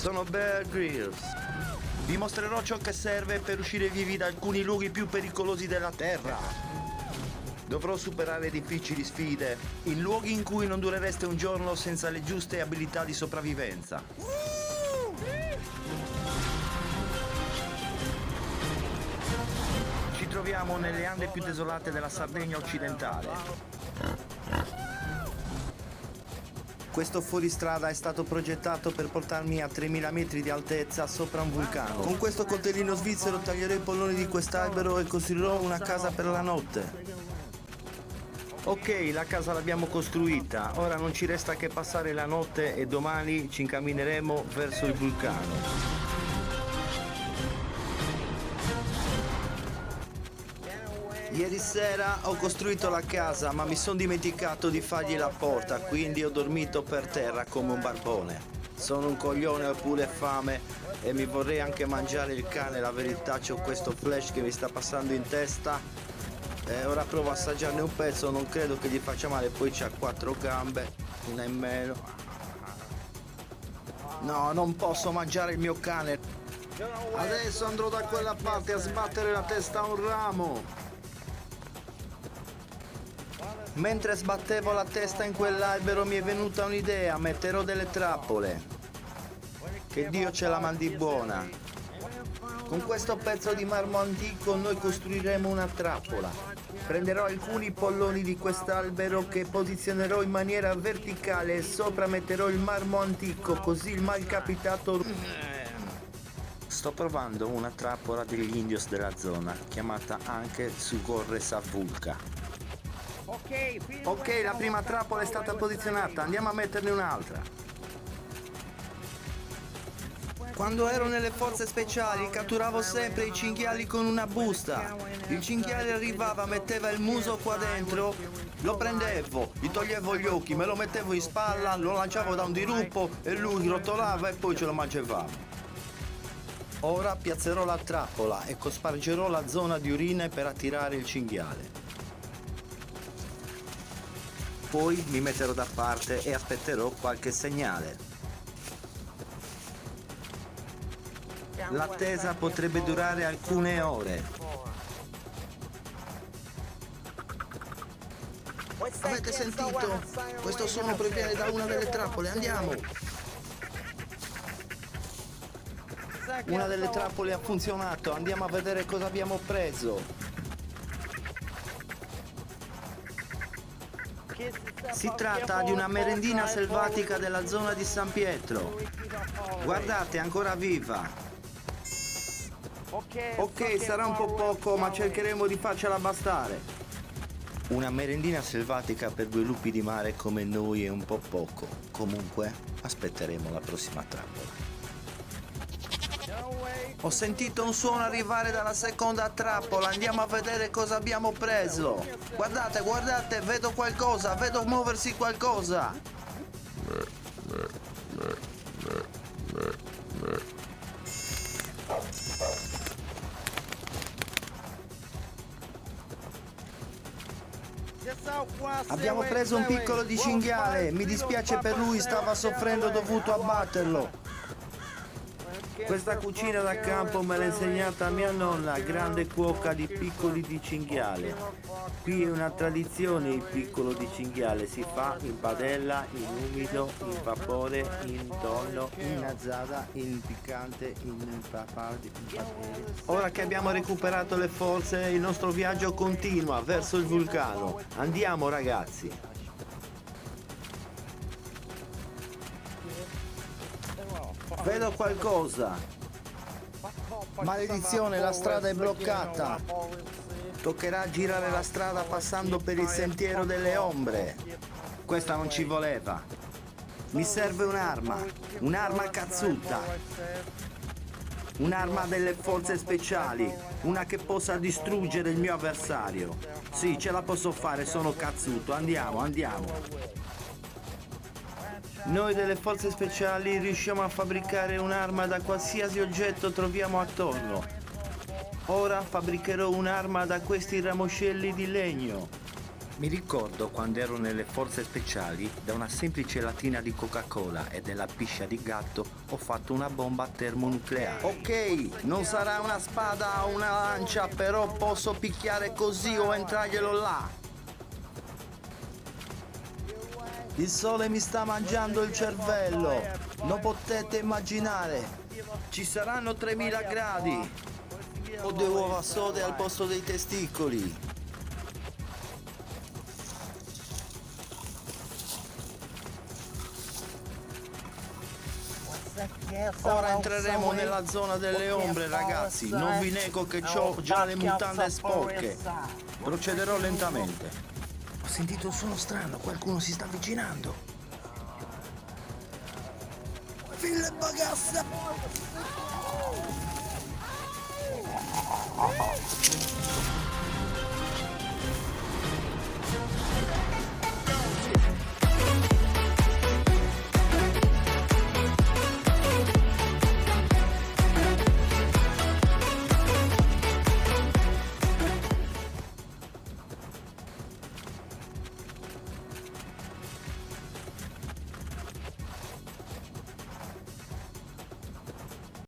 Sono Bear Grylls. Vi mostrerò ciò che serve per uscire vivi da alcuni luoghi più pericolosi della Terra. Dovrò superare difficili sfide in luoghi in cui non durereste un giorno senza le giuste abilità di sopravvivenza. Ci troviamo nelle Ande più desolate della Sardegna occidentale. Questo fuoristrada è stato progettato per portarmi a 3000 metri di altezza sopra un vulcano. Con questo coltellino svizzero taglierò i polloni di quest'albero e costruirò una casa per la notte. Ok, la casa l'abbiamo costruita, ora non ci resta che passare la notte e domani ci incammineremo verso il vulcano. Ieri sera ho costruito la casa, ma mi sono dimenticato di fargli la porta, quindi ho dormito per terra come un barbone. Sono un coglione, ho pure fame e mi vorrei anche mangiare il cane, la verità c'ho questo flash che mi sta passando in testa. E ora provo a assaggiarne un pezzo, non credo che gli faccia male, poi c'ha 4 gambe, una in meno. No, non posso mangiare il mio cane. Adesso andrò da quella parte a sbattere la testa a un ramo. Mentre sbattevo la testa in quell'albero mi è venuta un'idea, metterò delle trappole. Che Dio ce la mandi buona. Con questo pezzo di marmo antico noi costruiremo una trappola. Prenderò alcuni polloni di quest'albero che posizionerò in maniera verticale e sopra metterò il marmo antico, così il malcapitato... Sto provando una trappola degli indios della zona, chiamata anche Sugorre Savulca. Ok, la prima trappola è stata posizionata, andiamo a metterne un'altra. Quando ero nelle forze speciali catturavo sempre i cinghiali con una busta. Il cinghiale arrivava, metteva il muso qua dentro, lo prendevo, gli toglievo gli occhi, me lo mettevo in spalla, lo lanciavo da un diruppo e lui rotolava e poi ce lo mangiavamo. Ora piazzerò la trappola e cospargerò la zona di urine per attirare il cinghiale. Poi mi metterò da parte e aspetterò qualche segnale. L'attesa potrebbe durare alcune ore. Avete sentito? Questo suono proviene da una delle trappole, andiamo! Una delle trappole ha funzionato, andiamo a vedere cosa abbiamo preso. Si tratta di una merendina selvatica della zona di San Pietro. Guardate, è ancora viva. Ok, sarà un po' poco, ma cercheremo di farcela bastare. Una merendina selvatica per 2 lupi di mare come noi è un po' poco. Comunque, aspetteremo la prossima trappola. Ho sentito un suono arrivare dalla seconda trappola, andiamo a vedere cosa abbiamo preso. Guardate, guardate, vedo qualcosa, vedo muoversi qualcosa. Abbiamo preso un piccolo di cinghiale, mi dispiace per lui, stava soffrendo, ho dovuto abbatterlo. Questa cucina da campo me l'ha insegnata mia nonna, grande cuoca di piccoli di cinghiale. Qui è una tradizione il piccolo di cinghiale, si fa in padella, in umido, in vapore, in tonno, in azzada, in piccante, in papà. Ora che abbiamo recuperato le forze, il nostro viaggio continua verso il vulcano. Andiamo ragazzi! Vedo qualcosa. Maledizione, la strada è bloccata. Toccherà girare la strada passando per il sentiero delle ombre. Questa non ci voleva. Mi serve un'arma cazzuta. Un'arma delle forze speciali, una che possa distruggere il mio avversario. Sì, ce la posso fare, sono cazzuto. Andiamo, andiamo. Noi delle forze speciali riusciamo a fabbricare un'arma da qualsiasi oggetto troviamo attorno. Ora fabbricherò un'arma da questi ramoscelli di legno. Mi ricordo quando ero nelle forze speciali, da una semplice latina di Coca-Cola e della piscia di gatto ho fatto una bomba termonucleare. Ok, non sarà una spada o una lancia, però posso picchiare così o entrarglielo là. Il sole mi sta mangiando il cervello, non potete immaginare. Ci saranno 3000 gradi. Ho 2 uova sode al posto dei testicoli. Ora entreremo nella zona delle ombre, ragazzi. Non vi nego che ho già le mutande sporche. Procederò lentamente. Ho sentito un suono strano, qualcuno si sta avvicinando. Fille bagassa!